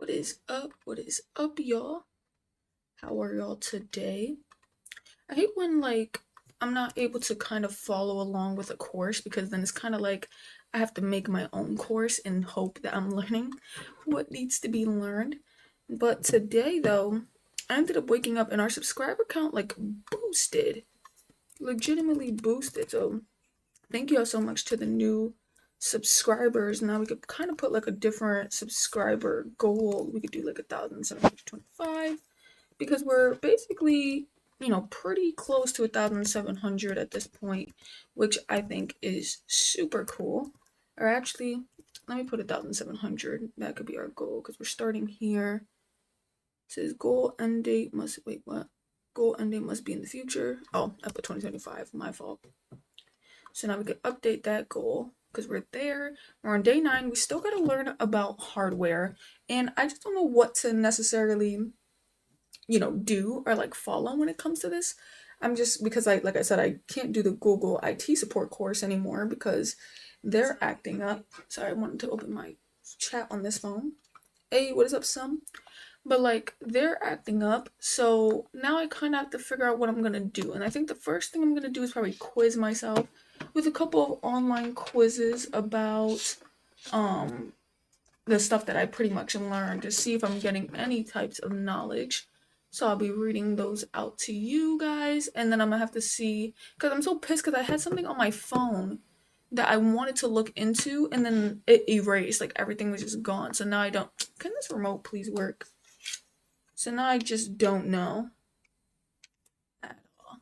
What is up? What is up, y'all? How are y'all today? I hate when I'm not able to kind of follow along with a course because then it's kind of like I have to make my own course and hope that I'm learning what needs to be learned. But today though, I ended up waking up and our subscriber count boosted, legitimately boosted. So thank you all so much to the new subscribers. Now we could kind of put like a different subscriber goal. We could do like 1,725 because we're basically, pretty close to 1,700 at this point, which I think is super cool. Or actually, let me put 1,700. That could be our goal because we're starting here. It says goal end date must wait. What? Goal end date must be in the future. Oh, I put 2025. My fault. So now we could update that goal because we're there. We're on day 9. We still got to learn about hardware. And I just don't know what to necessarily, do or follow when it comes to this. I'm just, because like I said, I can't do the Google IT support course anymore because they're acting up. Sorry, I wanted to open my chat on this phone. Hey, what is up, Sum? But they're acting up, so now I kind of have to figure out what I'm gonna do. And I think the first thing I'm gonna do is probably quiz myself with a couple of online quizzes about um the stuff that I pretty much learned to see if I'm getting any types of knowledge. So I'll be reading those out to you guys, and then I'm gonna have to see because I'm so pissed because I had something on my phone that I wanted to look into, and then it erased. Like everything was just gone. So now I don't. Can this remote please work? So now I just don't know at all.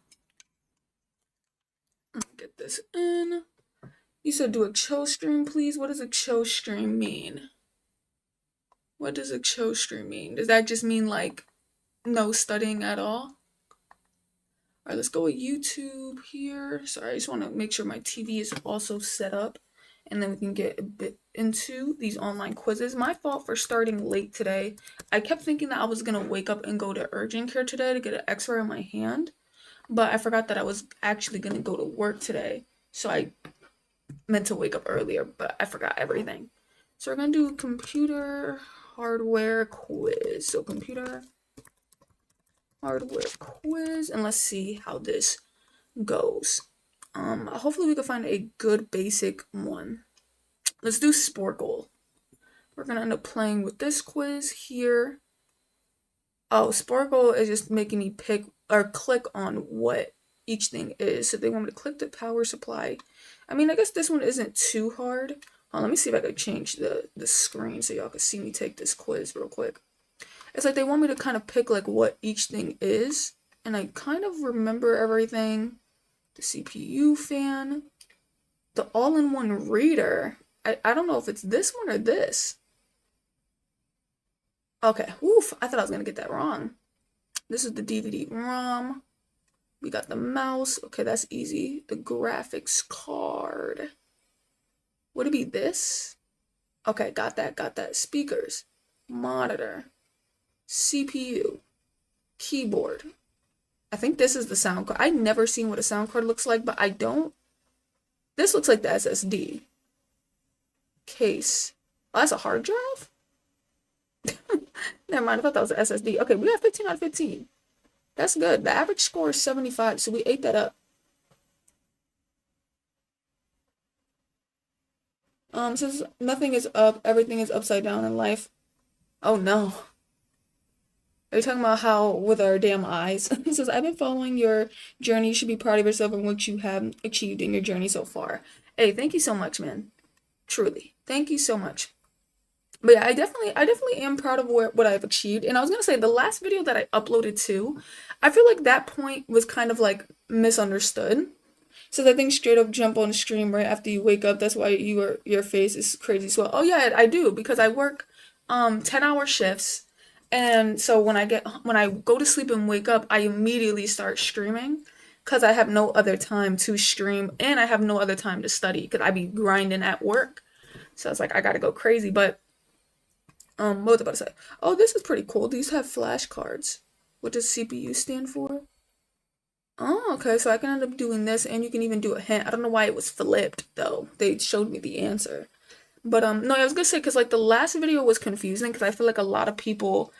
Let me get this in. You said do a chill stream, please. What does a chill stream mean? What does a chill stream mean? Does that just mean no studying at all? All right, let's go with YouTube here. Sorry, I just want to make sure my TV is also set up, and then we can get a bit into these online quizzes. My fault for starting late today. I kept thinking that I was gonna wake up and go to urgent care today to get an X-ray on my hand, but I forgot that I was actually gonna go to work today. So I meant to wake up earlier, but I forgot everything. So we're gonna do computer hardware quiz. So computer hardware quiz, and let's see how this goes. Hopefully we can find a good basic one. Let's do Sporkle. We're gonna end up playing with this quiz here. Oh, Sporkle is just making me pick or click on what each thing is. So they want me to click the power supply. I mean, I guess this one isn't too hard. Let me see if I could change the screen so y'all can see me take this quiz real quick. It's like they want me to kind of pick what each thing is, and I kind of remember everything. The CPU fan, the all-in-one reader. I don't know if it's this one or this. Okay, oof, I thought I was gonna get that wrong. This is the DVD-ROM. We got the mouse. Okay, that's easy. The graphics card. Would it be this? Okay, got that. Speakers, monitor, CPU, keyboard. I think this is the sound card. I've never seen what a sound card looks like, but I don't. This looks like the SSD. Case. Oh, that's a hard drive? Never mind, I thought that was an SSD. Okay, we got 15 out of 15. That's good. The average score is 75, so we ate that up. Since nothing is up, everything is upside down in life. Oh no. Are you talking about how with our damn eyes? It says, I've been following your journey. You should be proud of yourself and what you have achieved in your journey so far. Hey, thank you so much, man. Truly. Thank you so much. But yeah, I definitely am proud of what I've achieved. And I was gonna say the last video that I uploaded too, I feel like that point was kind of misunderstood. So I think straight up jump on the stream right after you wake up. That's why your face is crazy swell. Oh yeah, I do because I work 10-hour shifts. And so when I go to sleep and wake up, I immediately start streaming because I have no other time to stream and I have no other time to study because I be grinding at work. So it's like I gotta go crazy. But what was I about to say? Oh, this is pretty cool. These have flashcards. What does CPU stand for? Oh, okay. So I can end up doing this, and you can even do a hint. I don't know why it was flipped though. They showed me the answer. But no, I was gonna say because like the last video was confusing because I feel like a lot of people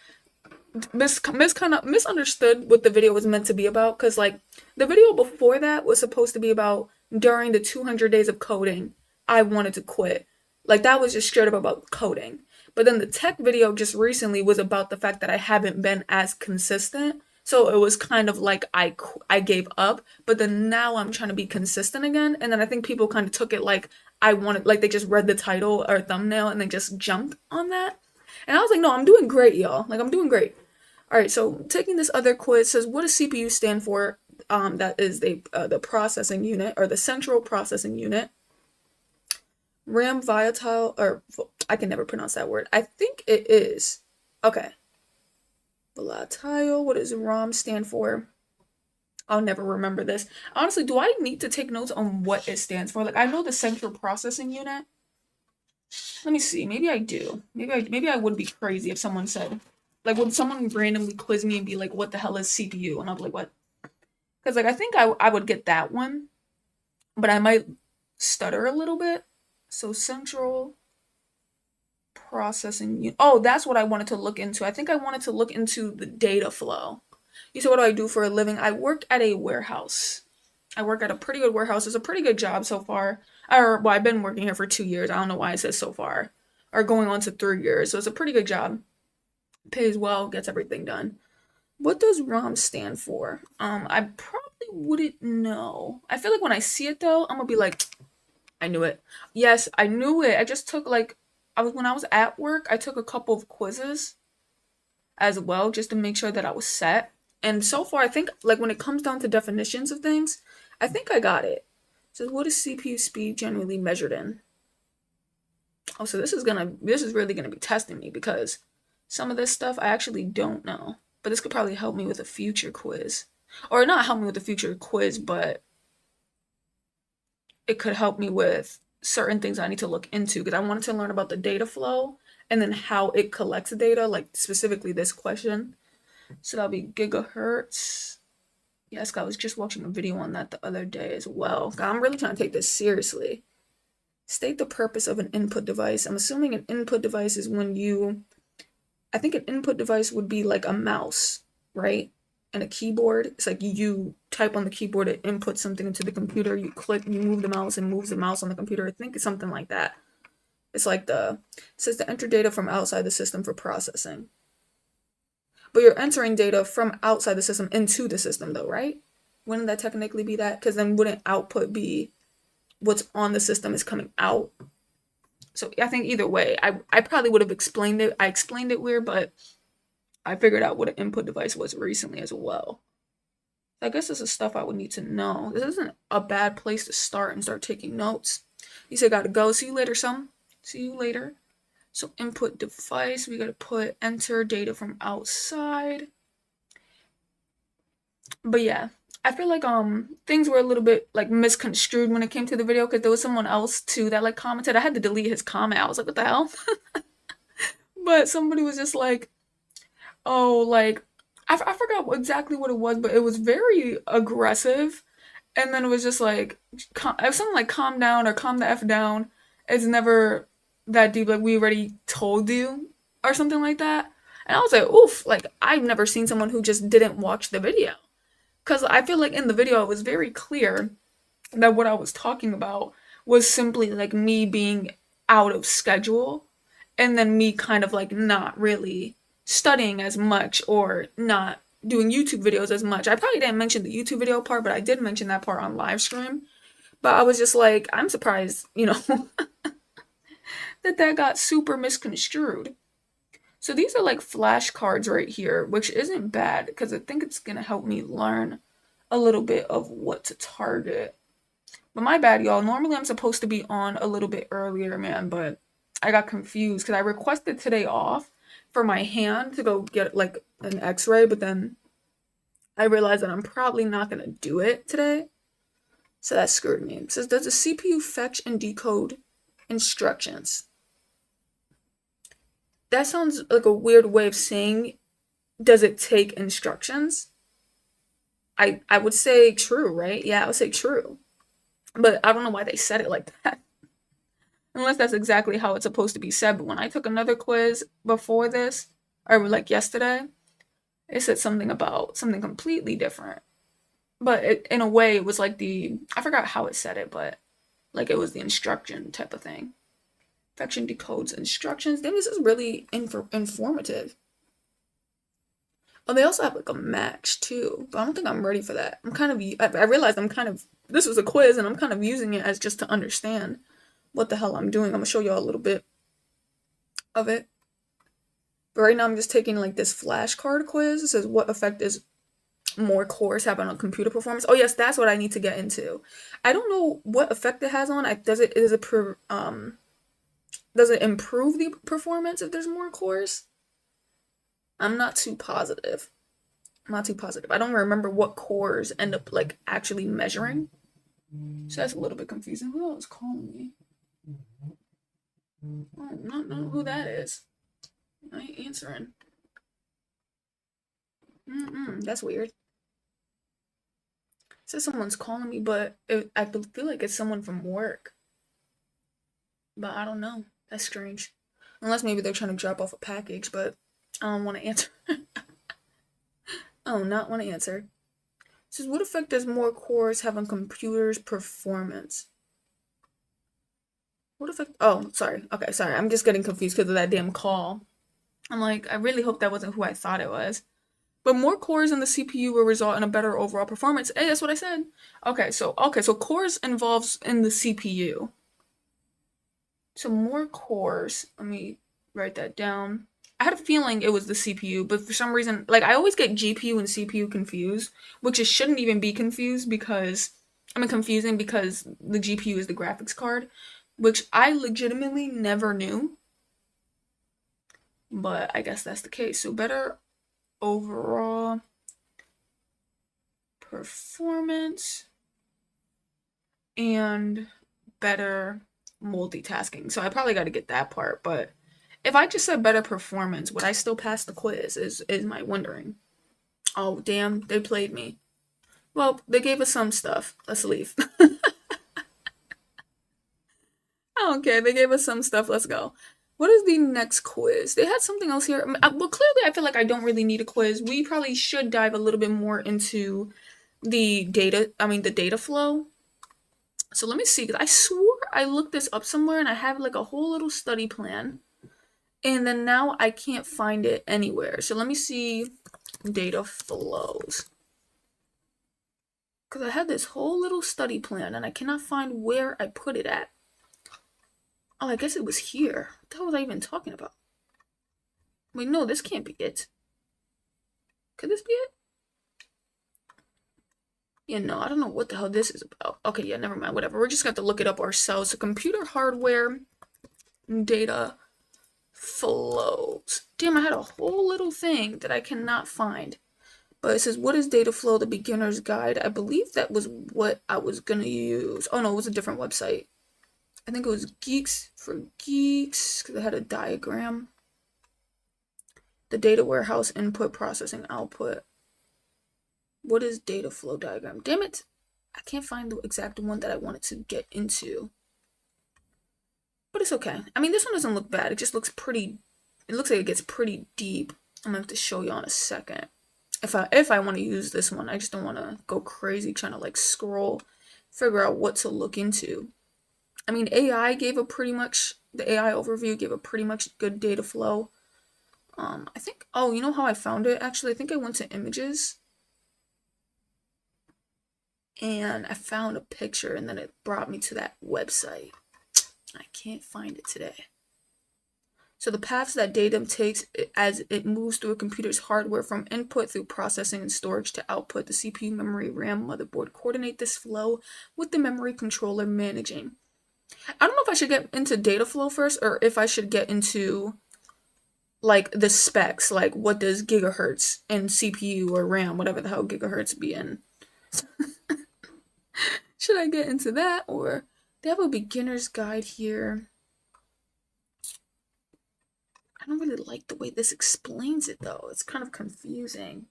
kind of misunderstood what the video was meant to be about. Because like the video before that was supposed to be about during the 200 days of coding, I wanted to quit. Like that was just straight up about coding. But then the tech video just recently was about the fact that I haven't been as consistent. So it was kind of like I gave up, but then now I'm trying to be consistent again. And then I think people kind of took it like I wanted, like they just read the title or thumbnail and then just jumped on that. And I was like, no, I'm doing great, y'all. Like I'm doing great. All right, so taking this other quiz says, what does CPU stand for? That is the processing unit or the central processing unit. RAM volatile, or I can never pronounce that word. I think it is. Okay. Volatile. What does ROM stand for? I'll never remember this. Honestly, do I need to take notes on what it stands for? Like I know the central processing unit. Let me see. Maybe I do. Maybe I would be crazy if someone said, like, would someone randomly quiz me and be like, "What the hell is CPU?" And I'll be like, "What?" Because like I think I would get that one, but I might stutter a little bit. So central processing unit. Oh, that's what I wanted to look into. I think I wanted to look into the data flow. You said, what do I do for a living? I work at a warehouse. I work at a pretty good warehouse. It's a pretty good job so far. Or, well, I've been working here for 2 years. I don't know why it says so far. Or going on to 3 years. So it's a pretty good job. Pays well, gets everything done. What does ROM stand for? I probably wouldn't know. I feel like when I see it though, I'm gonna be like, I knew it. Yes, I knew it. I just took like, when I was at work, I took a couple of quizzes as well just to make sure that I was set. And so far, I think like when it comes down to definitions of things, I think I got it. So what is CPU speed generally measured in? Oh, so this is really gonna be testing me because some of this stuff I actually don't know. But this could probably help me with a future quiz. Or not help me with a future quiz, but it could help me with certain things I need to look into because I wanted to learn about the data flow and then how it collects the data, like specifically this question. So that'll be gigahertz. Yes, I was just watching a video on that the other day as well. God, I'm really trying to take this seriously. State the purpose of an input device. I'm assuming an input device is I think an input device would be like a mouse, right? And a keyboard. It's like you type on the keyboard to input something into the computer. You click, you move the mouse and moves the mouse on the computer. I think it's something like that. It's like it says to enter data from outside the system for processing. But you're entering data from outside the system into the system though, right? Wouldn't that technically be that? Because then wouldn't output be what's on the system is coming out? So I think either way, I probably would have explained it. I explained it weird, but I figured out what an input device was recently as well. I guess this is stuff I would need to know. This isn't a bad place to start and start taking notes. You said gotta go. See you later, son. See you later. So input device, we gotta put enter data from outside. But yeah, I feel like things were a little bit like misconstrued when it came to the video because there was someone else too that like commented. I had to delete his comment. I was like, what the hell? But somebody was just like, oh, like I forgot exactly what it was, but it was very aggressive. And then it was just like, if something like calm down or calm the F down, it's never that deep. Like we already told you or something like that. And I was like, oof, like I've never seen someone who just didn't watch the video. Because I feel like in the video, it was very clear that what I was talking about was simply like me being out of schedule and then me kind of like not really studying as much or not doing YouTube videos as much. I probably didn't mention the YouTube video part, but I did mention that part on live stream. But I was just like, I'm surprised, that got super misconstrued. So these are like flashcards right here, which isn't bad because I think it's going to help me learn a little bit of what to target. But my bad, y'all. Normally I'm supposed to be on a little bit earlier, man, but I got confused because I requested today off for my hand to go get like an x-ray, but then I realized that I'm probably not going to do it today. So that screwed me. It says, does the CPU fetch and decode instructions? That sounds like a weird way of saying, does it take instructions? I would say true, right? Yeah, I would say true. But I don't know why they said it like that. unless that's exactly how it's supposed to be said. But when I took another quiz before this, or like yesterday, it said something about something completely different. But in a way, it was like I forgot how it said it, but like it was the instruction type of thing. Infection decodes instructions. Damn, this is really informative. Oh, they also have like a match too, but I don't think I'm ready for that. I realized this was a quiz and I'm kind of using it as just to understand what the hell I'm doing. I'm gonna show y'all a little bit of it. But right now I'm just taking like this flashcard quiz. It says what effect is more cores having on computer performance. Oh yes, that's what I need to get into. I don't know what effect it has on. Does it improve the performance if there's more cores? I'm not too positive. I don't remember what cores end up like actually measuring. So that's a little bit confusing. Who else is calling me? I don't know who that is. I ain't answering. That's weird. It says someone's calling me, but I feel like it's someone from work. But I don't know. That's strange. Unless maybe they're trying to drop off a package, but I don't want to answer. Oh, not want to answer. It says, what effect does more cores have on computers' performance? What effect? Oh, sorry. Okay, sorry. I'm just getting confused because of that damn call. I'm like, I really hope that wasn't who I thought it was. But more cores in the CPU will result in a better overall performance. Hey, that's what I said. So cores involves in the CPU. So more cores. Let me write that down. I had a feeling it was the CPU, but for some reason, like I always get GPU and CPU confused, which it shouldn't even be confusing because the GPU is the graphics card, which I legitimately never knew. But I guess that's the case. So better overall performance and better multitasking. So I probably got to get that part, but if I just said better performance, would I still pass the quiz? Is my wondering. Oh damn, they played me. Well, they gave us some stuff. Let's leave. I don't care. They gave us some stuff. Let's go. What is the next quiz? They had something else here. Well, clearly, I feel like I don't really need a quiz. We probably should dive a little bit more into the data. I mean, the data flow. So let me see. Because I swore I looked this up somewhere, and I have like a whole little study plan. And then now I can't find it anywhere. So let me see data flows. Because I had this whole little study plan and I cannot find where I put it at. Oh, I guess it was here. What the hell was I even talking about? Wait, no, this can't be it. Could this be it? Yeah, no, I don't know what the hell this is about. Okay, yeah, never mind, whatever. We're just going to have to look it up ourselves. So computer hardware data flows. Damn, I had a whole little thing that I cannot find. But it says, what is data flow, the beginner's guide? I believe that was what I was going to use. Oh, no, it was a different website. I think it was Geeks for Geeks, because it had a diagram. The data warehouse input processing output. What is data flow diagram? Damn it. I can't find the exact one that I wanted to get into. But it's okay. I mean, this one doesn't look bad. It just looks pretty, it looks like it gets pretty deep. I'm going to have to show you in a second. If I want to use this one, I just don't want to go crazy trying to like scroll, figure out what to look into. I mean, the AI overview gave a pretty much good data flow. I think, oh, you know how I found it? Actually, I think I went to images and I found a picture and then it brought me to that website. I can't find it today. So the paths that data takes as it moves through a computer's hardware from input through processing and storage to output, the CPU, memory, RAM, motherboard coordinate this flow with the memory controller managing. I don't know if I should get into data flow first or if I should get into like the specs, like what does gigahertz in CPU or RAM, whatever the hell gigahertz be in. Should I get into that, or they have a beginner's guide here? I don't really like the way this explains it though. It's kind of confusing.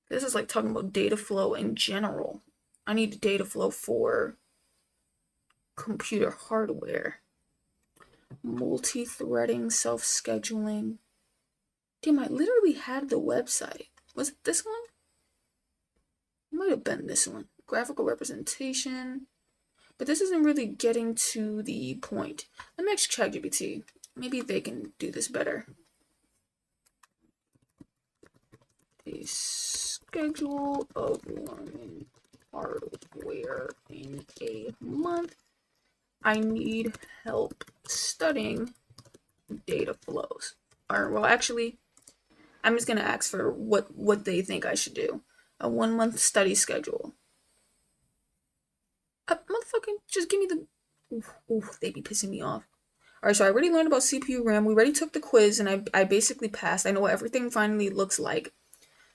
This is like talking about data flow in general. I need data flow for computer hardware. Multi-threading, self-scheduling. Damn, I literally had the website. Was it this one? It might have been this one. Graphical representation. But this isn't really getting to the point. Let me ask ChatGPT. Maybe they can do this better. A schedule of learning hardware in a month. I need help studying data flows. Or, well, actually, I'm just going to ask for what they think I should do. A 1 month study schedule. Motherfucking, just give me the... Oof, they be pissing me off. Alright, so I already learned about CPU RAM. We already took the quiz, and I basically passed. I know what everything finally looks like.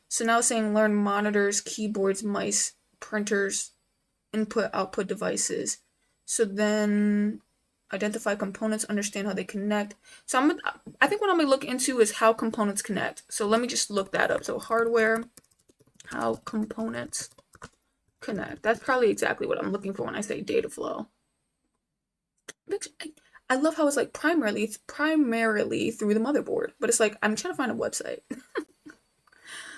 So now it's saying learn monitors, keyboards, mice, printers, input-output devices. So then identify components, understand how they connect. So I think what I'm going to look into is how components connect. So let me just look that up. So hardware, how components connect. That's probably exactly what I'm looking for when I say data flow. I love how it's like primarily through the motherboard, but it's like I'm trying to find a website.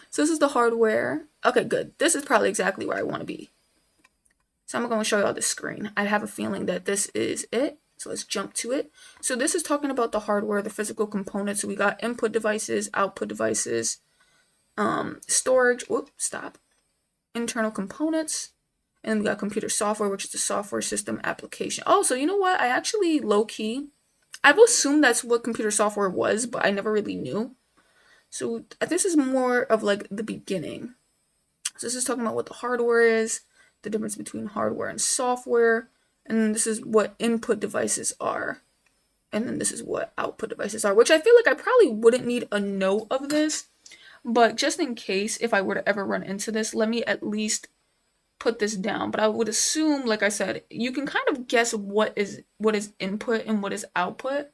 So this is the hardware. Okay, good. This is probably exactly where I want to be. So I'm going to show you all this screen. I have a feeling that this is it. So let's jump to it. So this is talking about the hardware, the physical components. So we got input devices, output devices, storage, internal components, and we got computer software, which is the software system application. Oh, so you know what? I actually low-key, I've assumed that's what computer software was, but I never really knew. So this is more of like the beginning. So this is talking about what the hardware is, the difference between hardware and software, and then this is what input devices are, and then this is what output devices are, which I feel like I probably wouldn't need a note of this, but just in case, if I were to ever run into this, let me at least put this down. But I would assume, like I said, you can kind of guess what is input and what is output.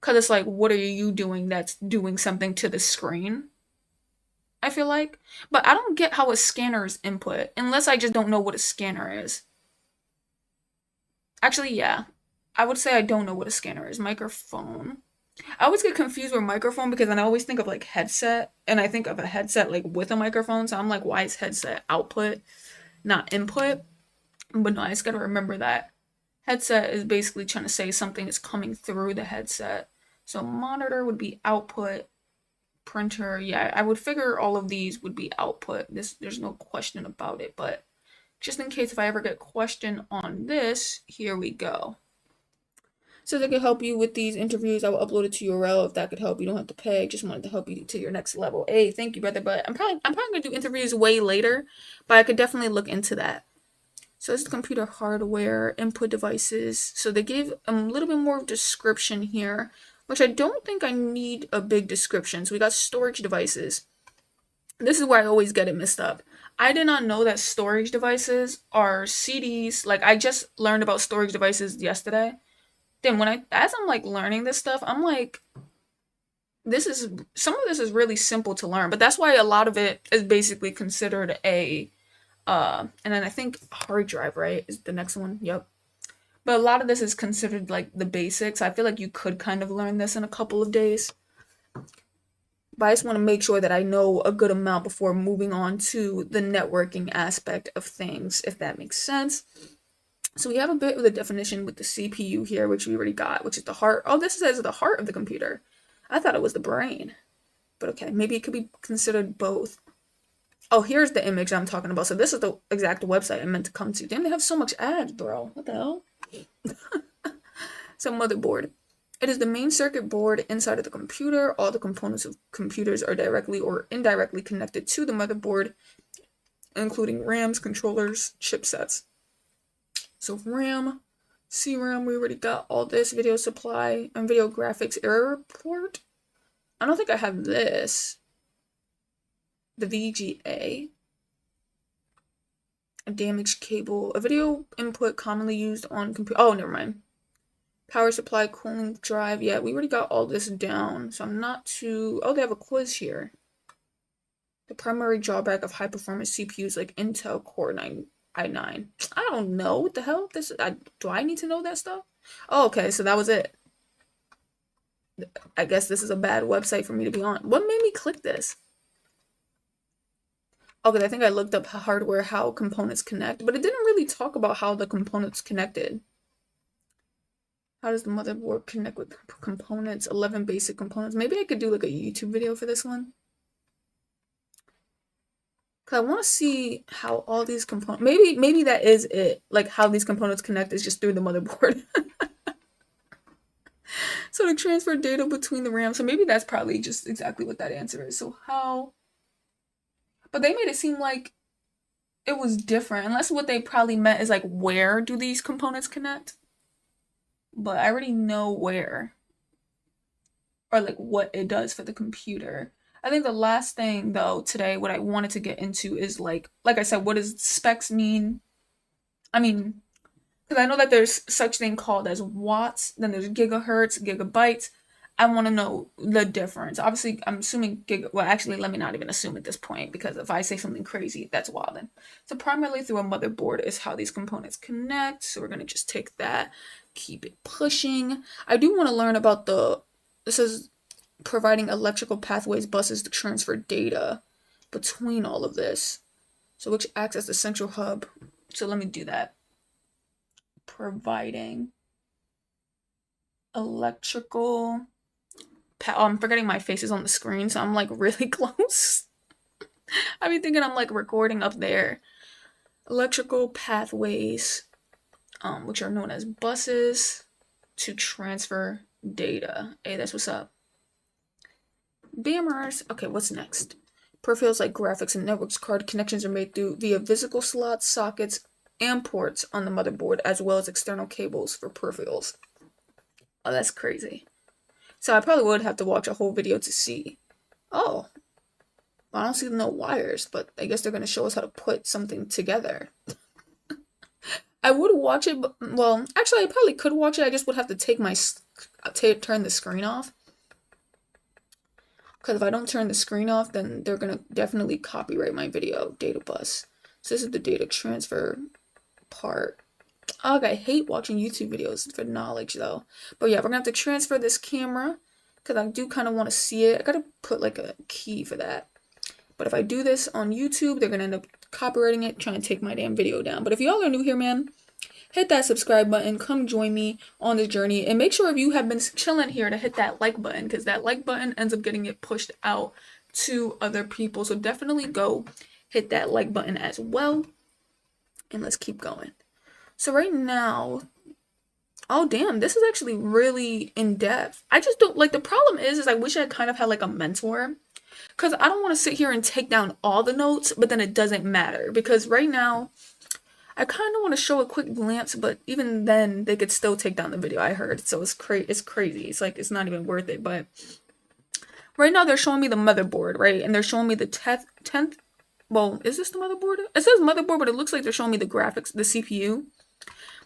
Because it's like, what are you doing that's doing something to the screen? I feel like. But I don't get how a scanner is input, unless I just don't know what a scanner is. Actually, yeah. I would say I don't know what a scanner is. Microphone. I always get confused with microphone because then I always think of like headset, and I think of a headset like with a microphone. So I'm like, why is headset output, not input? But no, I just gotta remember that headset is basically trying to say something is coming through the headset. So monitor would be output, printer, yeah, I would figure all of these would be output. There's no question about it, but just in case if I ever get questioned on this, here we go. So that could help you with these interviews. I will upload it to URL if that could help. You don't have to pay. Just wanted to help you to your next level. Hey, thank you, brother. But I'm probably gonna do interviews way later, but I could definitely look into that. So this is computer hardware, input devices. So they gave a little bit more description here, which I don't think I need a big description. So we got storage devices. This is where I always get it messed up. I did not know that storage devices are CDs. Like I just learned about storage devices yesterday. Then as I'm like learning this stuff, I'm like, some of this is really simple to learn, but that's why a lot of it is basically considered a and then I think hard drive, right, is the next one. Yep. But a lot of this is considered like the basics. I feel like you could kind of learn this in a couple of days. But I just want to make sure that I know a good amount before moving on to the networking aspect of things, if that makes sense. So we have a bit of the definition with the CPU here, which we already got, which is the heart. Oh, this says the heart of the computer. I thought it was the brain. But okay, maybe it could be considered both. Oh, here's the image I'm talking about. So this is the exact website I meant to come to. Damn, they have so much ads, bro. What the hell? So motherboard. It is the main circuit board inside of the computer. All the components of computers are directly or indirectly connected to the motherboard, including RAMs, controllers, chipsets. So RAM, CRAM, we already got all this. Video supply and video graphics error report. I don't think I have this. The VGA. A damaged cable. A video input commonly used on computer. Oh, never mind. Power supply, cooling drive. Yeah, we already got all this down. So I'm not too... Oh, they have a quiz here. The primary drawback of high-performance CPUs like Intel Core i9. I don't know what the hell this. Do I need to know that stuff? Oh, okay, so that was it. I guess this is a bad website for me to be on. What made me click this? Okay, I think I looked up hardware, how components connect, but it didn't really talk about how the components connected. How does the motherboard connect with components? 11 basic components. Maybe I could do like a YouTube video for this one. Cause I want to see how all these components. Maybe that is it. Like how these components connect is just through the motherboard. So to transfer data between the RAM. So maybe that's probably just exactly what that answer is. So how? But they made it seem like it was different. Unless what they probably meant is like where do these components connect? But I already know where. Or like what it does for the computer. I think the last thing though today, what I wanted to get into is like I said, what does specs mean? I mean, because I know that there's such thing called as watts, then there's gigahertz, gigabytes. I want to know the difference. Obviously, I'm assuming well, actually, let me not even assume at this point, because if I say something crazy, that's wild then. So primarily through a motherboard is how these components connect. So we're going to just take that, keep it pushing. I do want to learn about this is providing electrical pathways buses to transfer data between all of this. So which acts as the central hub. So let me do that. Providing electrical I'm forgetting my face is on the screen, so I'm like really close. I be thinking I'm like recording up there. Electrical pathways, which are known as buses, to transfer data. Hey, that's what's up. Bammers. Okay, what's next? Peripherals like graphics and networks card connections are made via physical slots, sockets, and ports on the motherboard, as well as external cables for peripherals. Oh, that's crazy. So I probably would have to watch a whole video to see. Oh, I don't see no wires, but I guess they're going to show us how to put something together. I would watch it, but, well, actually I probably could watch it. I just would have to turn the screen off. Because if I don't turn the screen off, then they're going to definitely copyright my video, data bus. So this is the data transfer part. Ugh, I hate watching YouTube videos for knowledge though. But yeah, we're gonna have to transfer this camera because I do kind of want to see it. I gotta put like a key for that. But if I do this on YouTube, they're gonna end up copyrighting it, trying to take my damn video down. But if y'all are new here, man, hit that subscribe button. Come join me on this journey. And make sure if you have been chilling here to hit that like button, because that like button ends up getting it pushed out to other people. So definitely go hit that like button as well. And let's keep going. So right now, oh damn, this is actually really in depth. I just don't like, the problem is I wish I kind of had like a mentor, because I don't want to sit here and take down all the notes, but then it doesn't matter, because right now I kind of want to show a quick glance, but even then they could still take down the video, I heard. So it's crazy. It's like it's not even worth it. But right now they're showing me the motherboard, right? And they're showing me the 10th. Well, is this the motherboard? It says motherboard, but it looks like they're showing me the graphics, the CPU.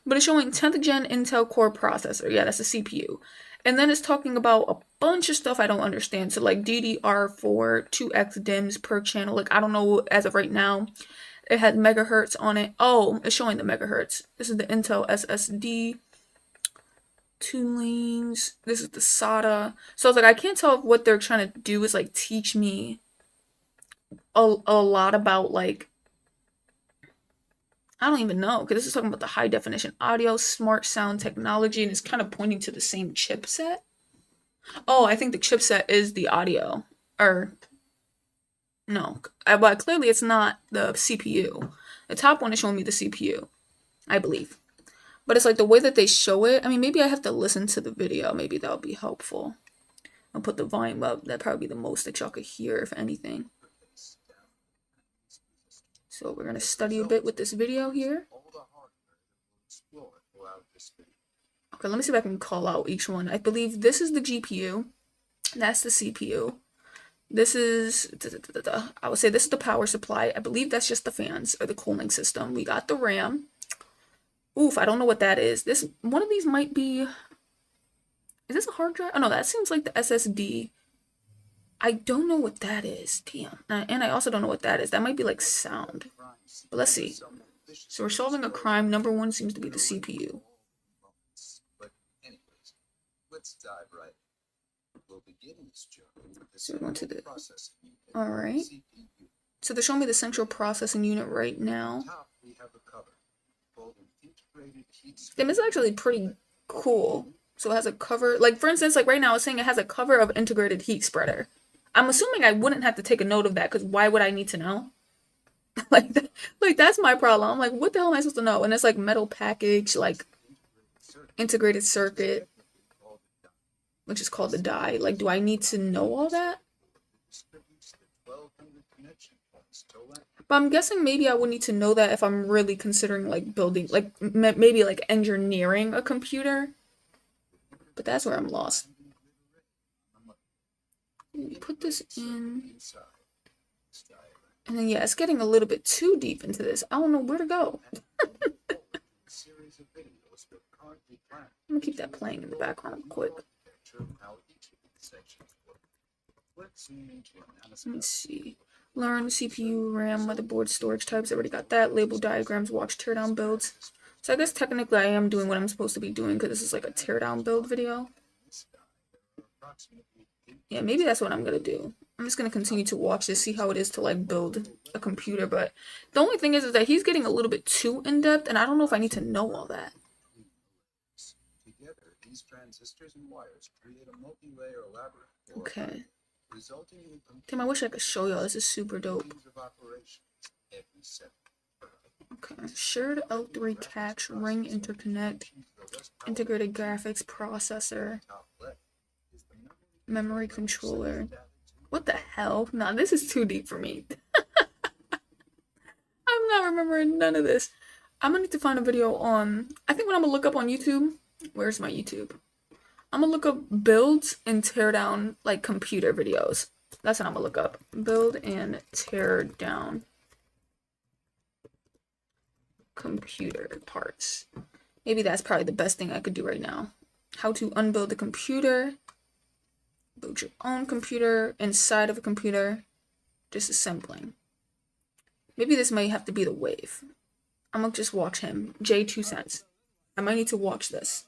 But it's showing 10th gen Intel Core processor. Yeah, that's a CPU. And then it's talking about a bunch of stuff I don't understand. So like DDR4, 2x DIMMs per channel. Like I don't know as of right now. It had megahertz on it. Oh, it's showing the megahertz. This is the Intel SSD. 2 lanes. This is the SATA. So I was like, I can't tell if what they're trying to do is like teach me a lot about like, I don't even know, because this is talking about the high definition audio, smart sound technology, and it's kind of pointing to the same chipset. Oh, I think the chipset is the audio. Or, no. But clearly it's not the CPU. The top one is showing me the CPU, I believe. But it's like the way that they show it. I mean, maybe I have to listen to the video. Maybe that'll be helpful. I'll put the volume up. That'd probably be the most that y'all could hear, if anything. So we're going to study a bit with this video here. Okay, let me see if I can call out each one. I believe this is the GPU. That's the CPU. This is, I would say this is the power supply. I believe that's just the fans or the cooling system. We got the RAM. Oof, I don't know what that is. One of these might be, is this a hard drive? Oh no, that seems like the SSD. I don't know what that is. Damn. And I also don't know what that is. That might be like sound. But let's see. So we're solving a crime. Number one seems to be the CPU. But anyways, let's dive right in. We'll begin this journey with the So we're going to the processing unit. all right. CPU. So they're showing me the central processing unit right now. Top, we have a cover called an integrated heat Damn, it's actually pretty cool. So it has a cover, like for instance, like right now it's saying it has a cover of integrated heat spreader. I'm assuming I wouldn't have to take a note of that because why would I need to know? like that's my problem. I'm like, what the hell am I supposed to know? And it's like metal package, like integrated circuit, which is called the die. Like, do I need to know all that? But I'm guessing maybe I would need to know that if I'm really considering like building, like maybe like engineering a computer. But that's where I'm lost. Put this in. And then yeah, it's getting a little bit too deep into this. I don't know where to go. I'm gonna keep that playing in the background real quick. Let me see. Learn CPU, RAM, motherboard, storage types. I already got that. Label diagrams, watch teardown builds. So I guess technically I am doing what I'm supposed to be doing because this is like a teardown build video. Yeah, maybe that's what I'm gonna do. I'm just gonna continue to watch this, see how it is to like build a computer. But the only thing is that he's getting a little bit too in depth, and I don't know if I need to know all that. Together, these transistors and wires create a multi-layer labyrinth. Okay. Damn, I wish I could show y'all. This is super dope. Okay. Shared L3 cache, ring interconnect, integrated graphics processor, memory controller. What the hell? Nah, this is too deep for me. I'm not remembering none of this. I'm gonna need to find a video on, I think what I'm gonna look up on YouTube, where's my YouTube? I'm gonna look up builds and tear down like computer videos. That's what I'm gonna look up. Build and tear down computer parts. Maybe that's probably the best thing I could do right now. How to unbuild a computer. Build your own computer inside of a computer. Disassembling. Maybe this might have to be the wave. I'm gonna just watch him. J2cents. I might need to watch this.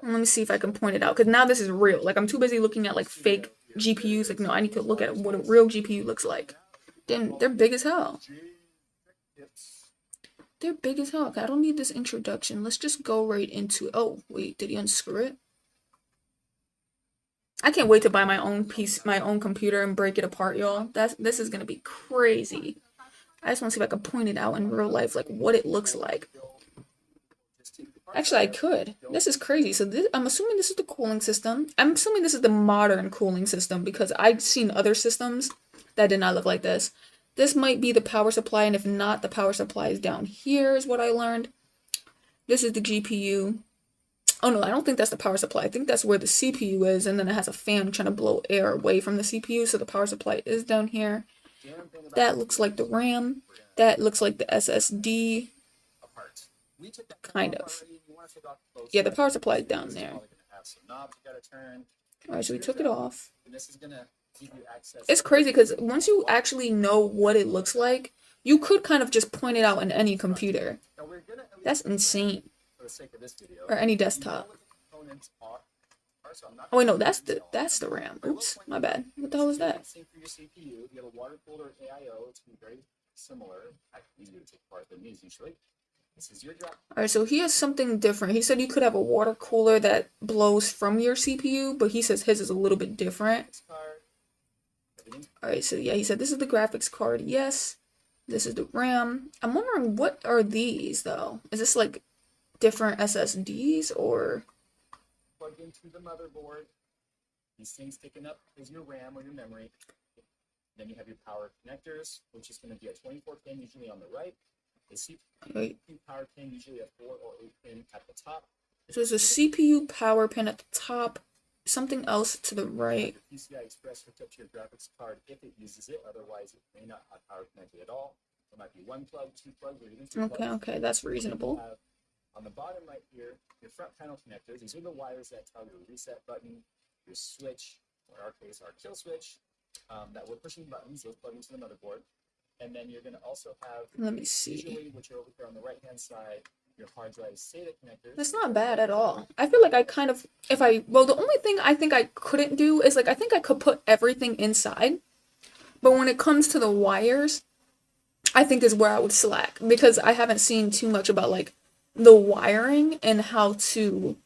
Let me see if I can point it out, because now this is real. Like, I'm too busy looking at, like, fake GPUs. Like, no, I need to look at what a real GPU looks like. Damn, they're big as hell. They're big as hell. Okay, I don't need this introduction. Let's just go right into... Oh, wait, did he unscrew it? I can't wait to buy my own computer and break it apart, y'all. This is gonna be crazy. I just want to see if I can point it out in real life, like, what it looks like. Actually, I could. This is crazy. So I'm assuming this is the cooling system. I'm assuming this is the modern cooling system because I've seen other systems that did not look like this. This might be the power supply, and if not, the power supply is down here is what I learned. This is the GPU. Oh no, I don't think that's the power supply. I think that's where the CPU is, and then it has a fan trying to blow air away from the CPU, so the power supply is down here. That looks like the RAM. That looks like the SSD. Kind of. Yeah, the power supply is down there. Alright, so we took it off. It's crazy because once you actually know what it looks like, you could kind of just point it out in any computer. That's insane. Or any desktop. Oh wait, no, that's the RAM. Oops, my bad. What the hell is that? Alright, so he has something different. He said you could have a water cooler that blows from your CPU, but he says his is a little bit different. Alright, so yeah, he said this is the graphics card. Yes. This is the RAM. I'm wondering, what are these, though? Is this, like, different SSDs, or... Plugged into the motherboard. These things sticking up is your RAM or your memory. Then you have your power connectors, which is going to be a 24 pin, usually on the right. The CPU power pin, usually a 4 or 8 pin at the top. So there's a CPU power pin at the top, something else to the right. PCI Express hooked up to your graphics card if it uses it, otherwise it may not have power connected at all. There might be one plug, two plugs, or even three plugs. Okay, that's reasonable. On the bottom right here, your front panel connectors. These are the wires that tell your reset button, your switch, or in our case, our kill switch, that we're pushing buttons. Those plug into the motherboard. And then you're going to also have, Let me see. usually, which are over here on the right-hand side, your hard drive SATA connectors. That's not bad at all. I feel like I kind of, well, the only thing I think I couldn't do is like, I think I could put everything inside. But when it comes to the wires, I think is where I would slack. Because I haven't seen too much about like the wiring and how to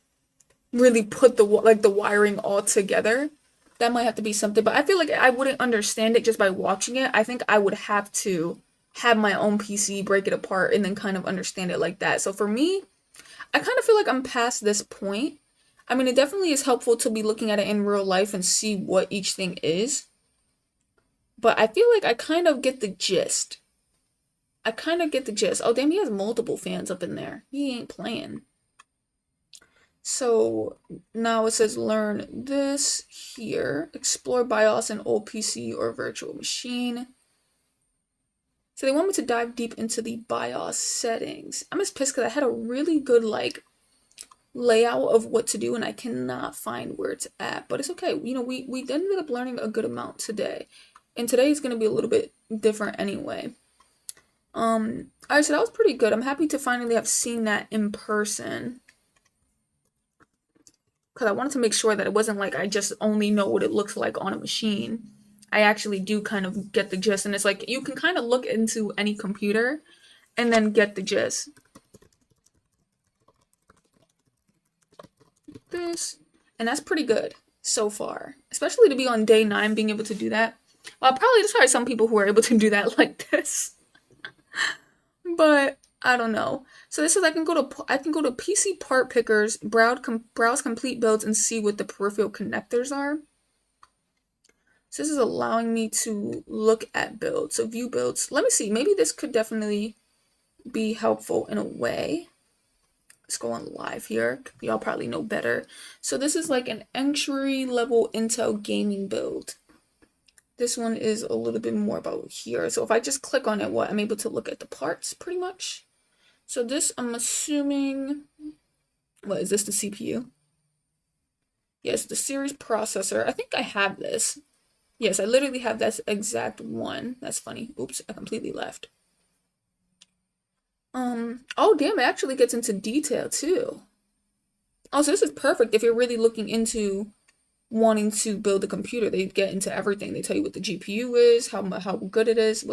really put the wiring all together. That might have to be something. But I feel like I wouldn't understand it just by watching it. I think I would have to have my own PC, break it apart, and then kind of understand it like that. So for me, I kind of feel like I'm past this point. I mean, it definitely is helpful to be looking at it in real life and see what each thing is. But I feel like I kind of get the gist. Oh, damn, he has multiple fans up in there. He ain't playing. So now it says learn this here. Explore BIOS in old PC or virtual machine. So they want me to dive deep into the BIOS settings. I'm just pissed because I had a really good like layout of what to do and I cannot find where it's at. But it's okay. You know, we ended up learning a good amount today. And today is going to be a little bit different anyway. Alright, so that was pretty good. I'm happy to finally have seen that in person. Because I wanted to make sure that it wasn't like I just only know what it looks like on a machine. I actually do kind of get the gist. And it's like, you can kind of look into any computer and then get the gist. This. And that's pretty good so far. Especially to be on day 9, being able to do that. Well, probably there's probably some people who are able to do that like this. But I don't know. So this is I can go to PC part pickers, browse complete builds, and see what the peripheral connectors are. So this is allowing me to look at builds. So view builds. Let me see. Maybe this could definitely be helpful in a way. Let's go on live here. Y'all probably know better. So this is like an entry level Intel gaming build. This one is a little bit more about here. So if I just click on it, I'm able to look at the parts pretty much. So this, I'm assuming, what is this, the CPU? Yes, the series processor. I think I have this. Yes, I literally have that exact one. That's funny. Oops, I completely left. Oh damn, it actually gets into detail too. Oh, so this is perfect if you're really looking into wanting to build a computer. They get into everything. They tell you what the GPU is, how good it is,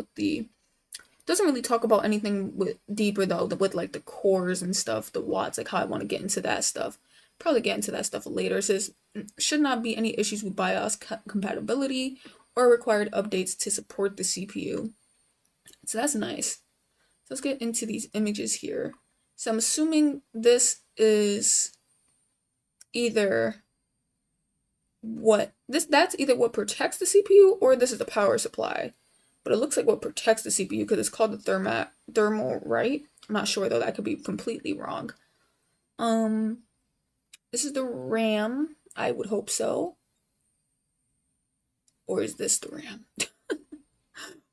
doesn't really talk about anything deeper though, with like the cores and stuff, the watts, like how I want to get into that stuff. Probably get into that stuff later. It says should not be any issues with BIOS compatibility or required updates to support the CPU. So that's nice. So let's get into these images here. So I'm assuming this is either that's either what protects the CPU or this is the power supply. But it looks like what protects the CPU because it's called the thermal, right? I'm not sure though, that could be completely wrong. This is the RAM. I would hope so. Or is this the RAM?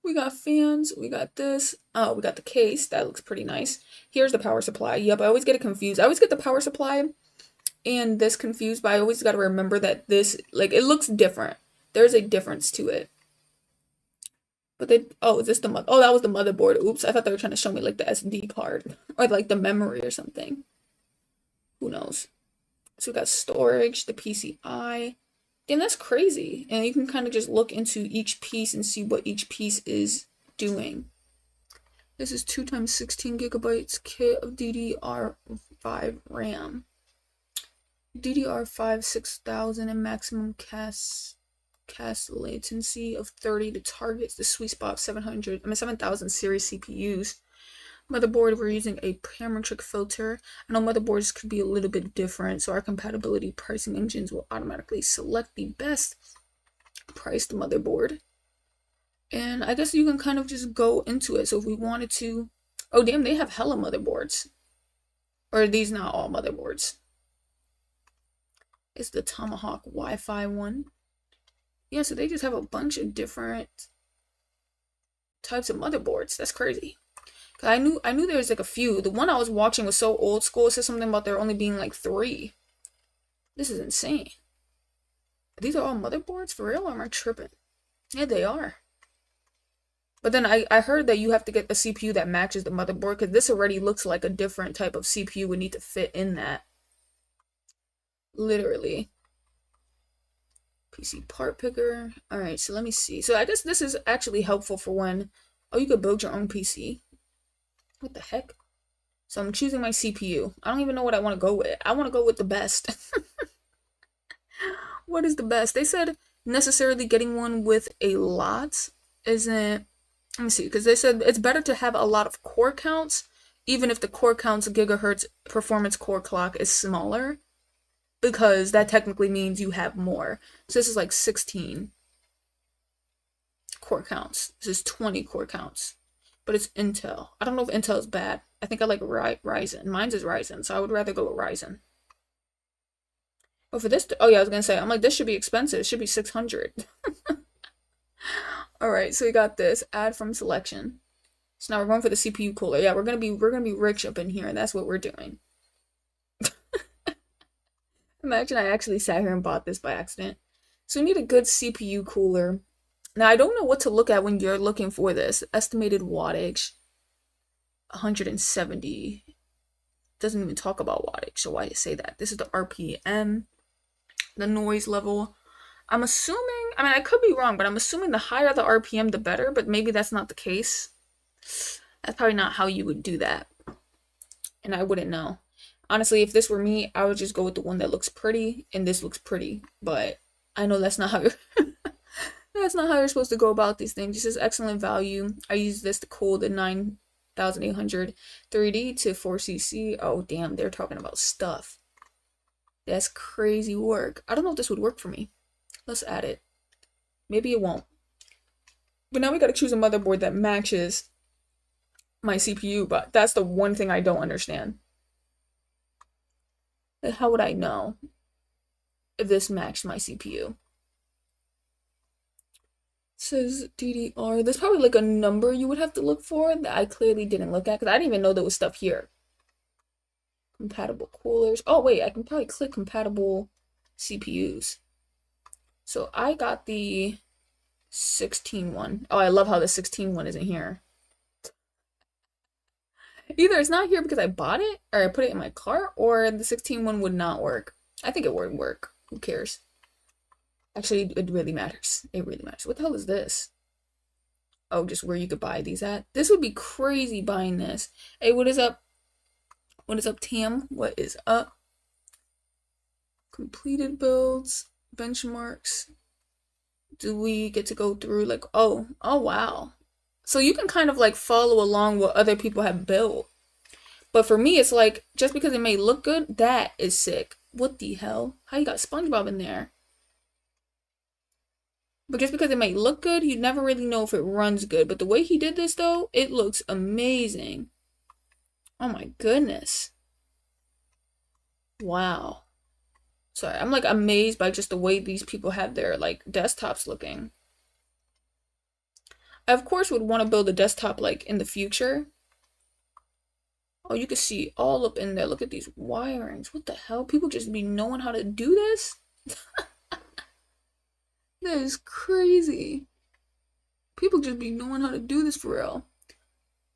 We got fans, we got this. Oh, we got the case. That looks pretty nice. Here's the power supply. Yep, I always get it confused. I always get the power supply and this confused, but I always got to remember that this, like, it looks different. There's a difference to it. But is this that was the motherboard. Oops, I thought they were trying to show me like the SD card or like the memory or something. Who knows? So we got storage, the PCI. Damn, that's crazy. And you can kind of just look into each piece and see what each piece is doing. This is 2 × 16 gigabytes kit of DDR5 RAM. DDR5 6000 and maximum CAS latency of 30 to targets the sweet spot of 7,000 series CPUs. Motherboard, we're using a parametric filter. I know motherboards could be a little bit different, so our compatibility pricing engines will automatically select the best priced motherboard. And I guess you can kind of just go into it. So if we wanted to, oh damn, they have hella motherboards. Or are these not all motherboards? It's the Tomahawk Wi-Fi one. Yeah, so they just have a bunch of different types of motherboards. That's crazy. I knew there was like a few. The one I was watching was so old school. It said something about there only being like 3. This is insane. These are all motherboards for real, or am I tripping? Yeah, they are. But then I heard that you have to get a CPU that matches the motherboard because this already looks like a different type of CPU would need to fit in that. Literally. PC part picker. Alright, so let me see. So I guess this is actually helpful for when, oh, you could build your own PC. What the heck? So I'm choosing my CPU. I don't even know what I want to go with. I want to go with the best. What is the best? They said necessarily getting one with a lot isn't, let me see, because they said it's better to have a lot of core counts, even if the core counts gigahertz performance core clock is smaller, because that technically means you have more. So this is like 16 core counts. This is 20 core counts. But it's Intel. I don't know if Intel is bad. I think I like Ryzen. Mine's is Ryzen, so I would rather go with Ryzen. But for this, oh yeah, I was gonna say, I'm like, this should be expensive. It should be 600. All right, so we got this. Add from selection. So now we're going for the CPU cooler. Yeah, we're gonna be rich up in here, and that's what we're doing. Imagine I actually sat here and bought this by accident. So we need a good CPU cooler. Now, I don't know what to look at when you're looking for this. Estimated wattage, 170. Doesn't even talk about wattage, so why say that? This is the RPM, the noise level. I'm assuming, I mean, I could be wrong, but I'm assuming the higher the RPM, the better, but maybe that's not the case. That's probably not how you would do that. And I wouldn't know. Honestly, if this were me, I would just go with the one that looks pretty, and this looks pretty, but I know that's not how you're... That's not how you're supposed to go about these things. This is excellent value. I use this to cool the 9800 3D to 4cc. Oh, damn, they're talking about stuff. That's crazy work. I don't know if this would work for me. Let's add it. Maybe it won't. But now we gotta choose a motherboard that matches my CPU, but that's the one thing I don't understand. Like, how would I know if this matched my CPU? Says DDR. There's probably like a number you would have to look for that I clearly didn't look at because I didn't even know there was stuff here. Compatible coolers. Oh wait, I can probably click compatible CPUs. So I got the 16 one. Oh, I love how the 16 one isn't here. Either it's not here because I bought it or I put it in my cart, or the 16 one would not work. I think it would work. Who cares? Actually, it really matters. It really matters. What the hell is this? Oh, just where you could buy these at. This would be crazy buying this. Hey, what is up? What is up, Tam? What is up? Completed builds, benchmarks. Do we get to go through like, oh wow. So you can kind of like follow along what other people have built. But for me, it's like, just because it may look good, that is sick. What the hell? How you got SpongeBob in there? But just because it might look good, you never really know if it runs good. But the way he did this, though, it looks amazing. Oh my goodness. Wow. Sorry, I'm like amazed by just the way these people have their like desktops looking. I, of course, would want to build a desktop like in the future. Oh, you can see all up in there. Look at these wirings. What the hell? People just be knowing how to do this? That is crazy. People just be knowing how to do this for real.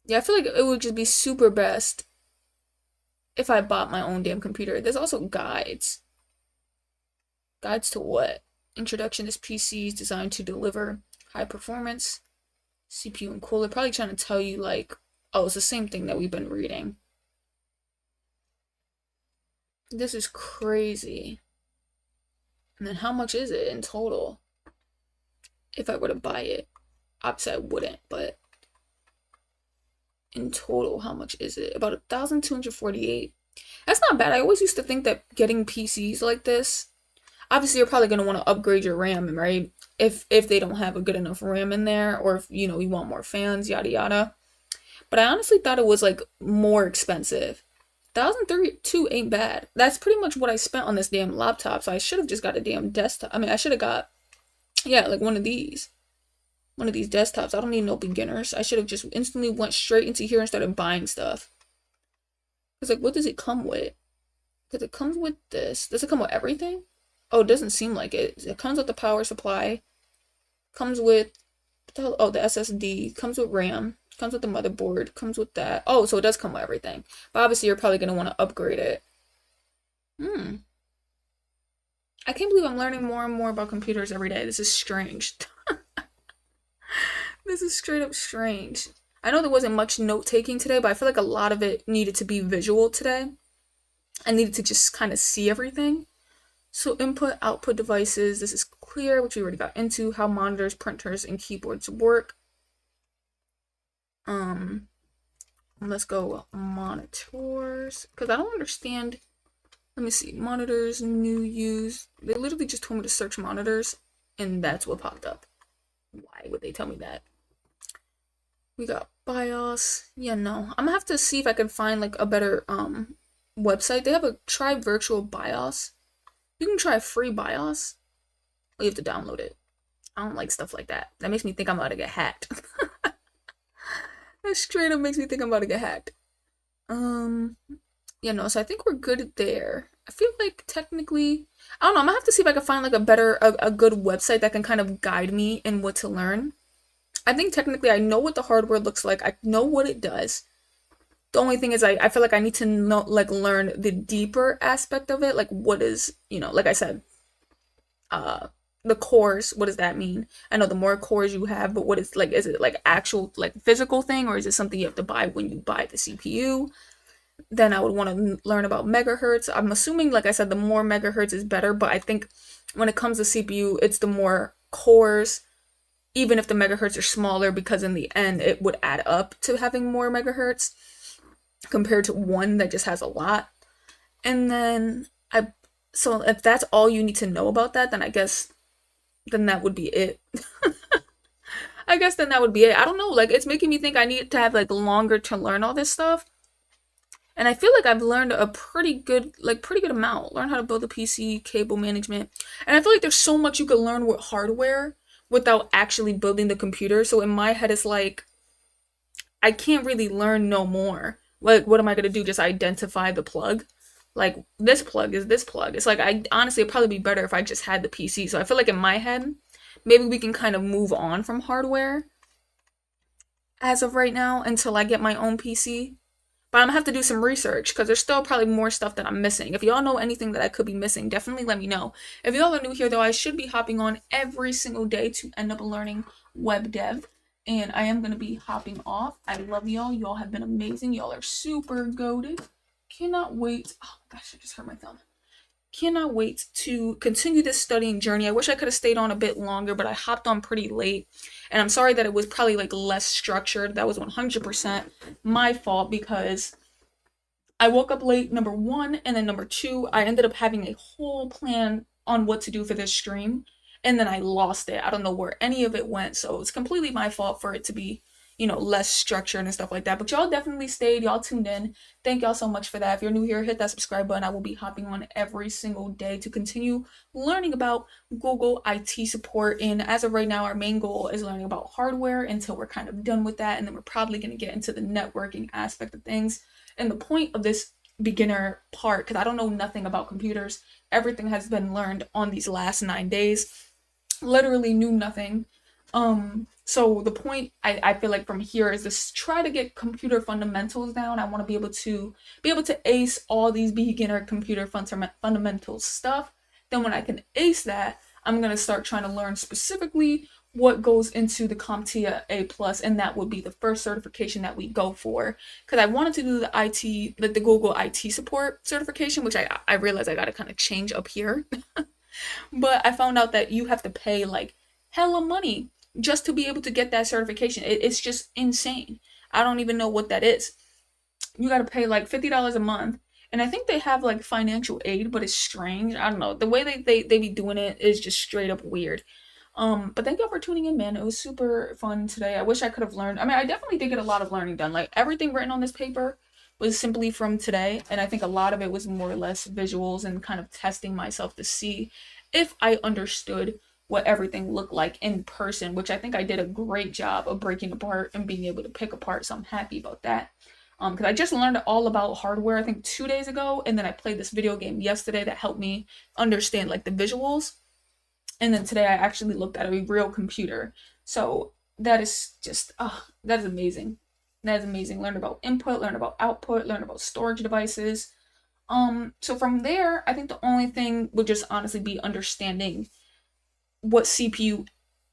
Yeah, I feel like it would just be super best if I bought my own damn computer. There's also guides. Guides to what? Introduction to PCs designed to deliver high performance, CPU and cooler. Probably trying to tell you like, oh, it's the same thing that we've been reading. This is crazy. And then how much is it in total? If I were to buy it. Obviously I wouldn't, but in total, how much is it? About 1,248. That's not bad. I always used to think that getting PCs like this, obviously you're probably going to want to upgrade your RAM, right? If they don't have a good enough RAM in there, or if, you know, you want more fans, yada yada. But I honestly thought it was like more expensive. 1,032 ain't bad. That's pretty much what I spent on this damn laptop. So I should have just got a damn desktop. I mean, I should have got, yeah, like one of these desktops. I don't need no beginners. I should have just instantly went straight into here and started buying stuff. Because like, what does it come with? Because it comes with this. Does it come with everything? Oh, it doesn't seem like it. It comes with the power supply. Comes with Oh, the SSD comes with RAM, comes with the motherboard, comes with that. Oh, so it does come with everything. But obviously, you're probably gonna want to upgrade it. I can't believe I'm learning more and more about computers every day. This is strange. This is straight up strange. I know there wasn't much note taking today, but I feel like a lot of it needed to be visual today. I needed to just kind of see everything. So input, output devices, this is clear, which we already got into. How monitors, printers, and keyboards work. Let's go monitors, because I don't understand. Let me see, monitors, new use. They literally just told me to search monitors, and that's what popped up. Why would they tell me that? We got BIOS. Yeah, no. I'm gonna have to see if I can find like a better website. They have a try virtual BIOS. You can try free BIOS. Or you have to download it. I don't like stuff like that. That makes me think I'm about to get hacked. That straight up makes me think I'm about to get hacked. Yeah, no, so I think we're good there. I feel like technically, I don't know, I'm gonna have to see if I can find like a good website that can kind of guide me in what to learn. I think technically I know what the hardware looks like. I know what it does. The only thing is I feel like I need to know, like, learn the deeper aspect of it. Like, what is, like I said, the cores, what does that mean? I know the more cores you have, but what is, like, is it like actual, like, physical thing, or is it something you have to buy when you buy the CPU? Then I would want to learn about megahertz. I'm assuming, like I said, the more megahertz is better, but I think when it comes to CPU, it's the more cores, even if the megahertz are smaller, because in the end, it would add up to having more megahertz compared to one that just has a lot. And then so if that's all you need to know about that, then I guess then that would be it. I guess then that would be it. I don't know, like, it's making me think I need to have like longer to learn all this stuff. And I feel like I've learned a pretty good amount. Learn how to build a PC, cable management. And I feel like there's so much you could learn with hardware without actually building the computer. So in my head, it's like, I can't really learn no more. Like, what am I going to do? Just identify the plug? Like, this plug is this plug. It's like, honestly, it'd probably be better if I just had the PC. So I feel like in my head, maybe we can kind of move on from hardware as of right now until I get my own PC. But I'm gonna have to do some research because there's still probably more stuff that I'm missing. If y'all know anything that I could be missing, definitely let me know. If y'all are new here, though, I should be hopping on every single day to end up learning web dev. And I am going to be hopping off. I love y'all. Y'all have been amazing. Y'all are super goated. Cannot wait. Oh my gosh, I just hurt my thumb. Cannot wait to continue this studying journey. I wish I could have stayed on a bit longer, but I hopped on pretty late. And I'm sorry that it was probably like less structured. That was 100% my fault because I woke up late, number one, and then number two, I ended up having a whole plan on what to do for this stream. And then I lost it. I don't know where any of it went. So it's completely my fault for it to be, less structured and stuff like that. But y'all definitely stayed. Y'all tuned in. Thank y'all so much for that. If you're new here, hit that subscribe button. I will be hopping on every single day to continue learning about Google IT support. And as of right now, our main goal is learning about hardware until we're kind of done with that. And then we're probably going to get into the networking aspect of things. And the point of this beginner part, because I don't know nothing about computers, everything has been learned on these last 9 days. Literally knew nothing. So the point I feel like from here is to try to get computer fundamentals down. I want to be able to ace all these beginner computer fundamentals stuff. Then when I can ace that, I'm gonna start trying to learn specifically what goes into the CompTIA A+, and that would be the first certification that we go for. Because I wanted to do the IT, like the Google IT support certification, which I realized I gotta kind of change up here. But I found out that you have to pay like hella money just to be able to get that certification. It's just insane. I don't even know what that is. You got to pay like $50 a month. And I think they have like financial aid, but it's strange. I don't know. The way they be doing it is just straight up weird. But thank y'all for tuning in, man. It was super fun today. I wish I could have learned. I mean, I definitely did get a lot of learning done. Like everything written on this paper was simply from today. And I think a lot of it was more or less visuals and kind of testing myself to see if I understood what everything looked like in person, which I think I did a great job of breaking apart and being able to pick apart. So I'm happy about that. Because I just learned all about hardware, I think 2 days ago. And then I played this video game yesterday that helped me understand like the visuals. And then today I actually looked at a real computer. So that is just, that is amazing. That is amazing. Learn about input, learn about output, learn about storage devices. So from there, I think the only thing would just honestly be understanding what CPU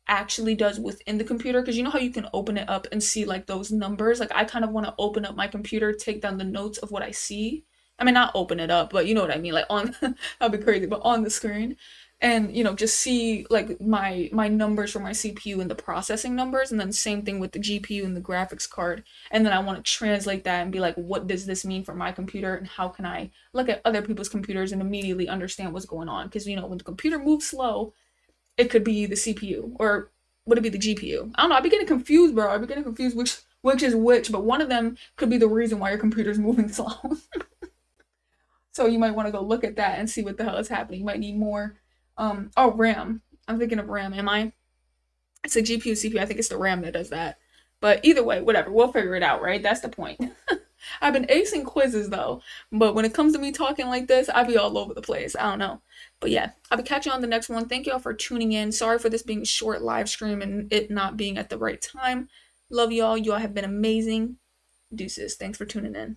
actually does within the computer, because you know how you can open it up and see like those numbers. Like I kind of want to open up my computer, take down the notes of what I see. I mean, not open it up, but you know what I mean, like on that'd be crazy, but on the screen, and just see like my numbers for my CPU and the processing numbers, and then same thing with the GPU and the graphics card. And then I want to translate that and be like, what does this mean for my computer, and how can I look at other people's computers and immediately understand what's going on? Because when the computer moves slow, it could be the CPU, or would it be the GPU? I don't know. I'd be getting confused, bro. I'd be getting confused which is which, but one of them could be the reason why your computer's moving slow. So you might want to go look at that and see what the hell is happening. You might need more. RAM. I'm thinking of RAM. Am I? It's a GPU, CPU. I think it's the RAM that does that. But either way, whatever. We'll figure it out, right? That's the point. I've been acing quizzes though, but when it comes to me talking like this, I be all over the place. I don't know. But yeah, I'll be catching you on the next one. Thank y'all for tuning in. Sorry for this being a short live stream and it not being at the right time. Love y'all. Y'all have been amazing. Deuces. Thanks for tuning in.